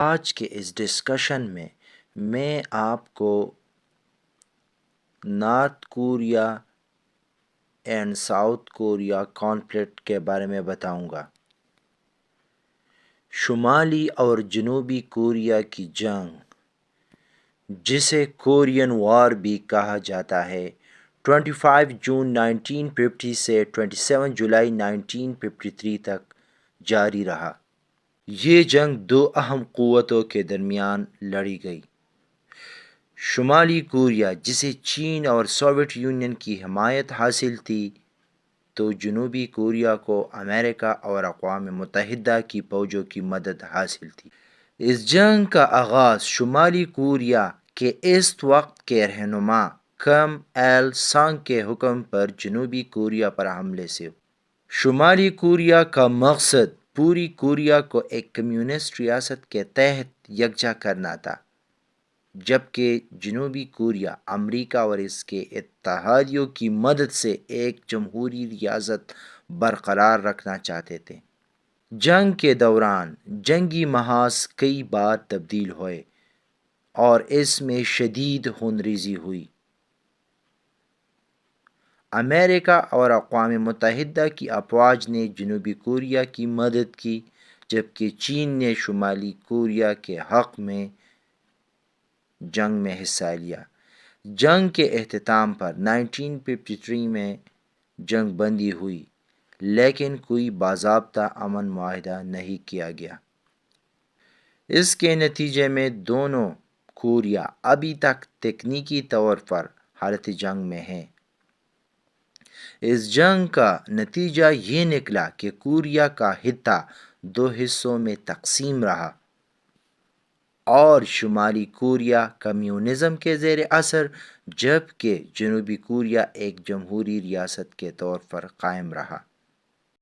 آج کے اس ڈسکشن میں آپ کو north Korea and south Korea conflict کے بارے میں بتاؤں گا۔ شمالی اور جنوبی کوریا کی جنگ، جسے کورین وار بھی کہا جاتا ہے، 25 جون 1950 سے 27 جولائی 1953 تک جاری رہا۔ یہ جنگ دو اہم قوتوں کے درمیان لڑی گئی۔ شمالی کوریا، جسے چین اور سوویت یونین کی حمایت حاصل تھی، تو جنوبی کوریا کو امریکہ اور اقوام متحدہ کی فوجوں کی مدد حاصل تھی۔ اس جنگ کا آغاز شمالی کوریا کے اس وقت کے رہنما کم ایل سنگ کے حکم پر جنوبی کوریا پر حملے سے ہوا۔ شمالی کوریا کا مقصد پوری کوریا کو ایک کمیونسٹ ریاست کے تحت یکجا کرنا تھا، جبکہ جنوبی کوریا امریکہ اور اس کے اتحادیوں کی مدد سے ایک جمہوری ریاست برقرار رکھنا چاہتے تھے۔ جنگ کے دوران جنگی محاذ کئی بار تبدیل ہوئے اور اس میں شدید خون ریزی ہوئی۔ امریکہ اور اقوام متحدہ کی افواج نے جنوبی کوریا کی مدد کی، جبکہ چین نے شمالی کوریا کے حق میں جنگ میں حصہ لیا۔ جنگ کے اختتام پر 1953 میں جنگ بندی ہوئی، لیکن کوئی باضابطہ امن معاہدہ نہیں کیا گیا۔ اس کے نتیجے میں دونوں کوریا ابھی تک تکنیکی طور پر حالت جنگ میں ہیں۔ اس جنگ کا نتیجہ یہ نکلا کہ کوریا کا خطہ دو حصوں میں تقسیم رہا اور شمالی کوریا کمیونزم کے زیر اثر، جبکہ جنوبی کوریا ایک جمہوری ریاست کے طور پر قائم رہا۔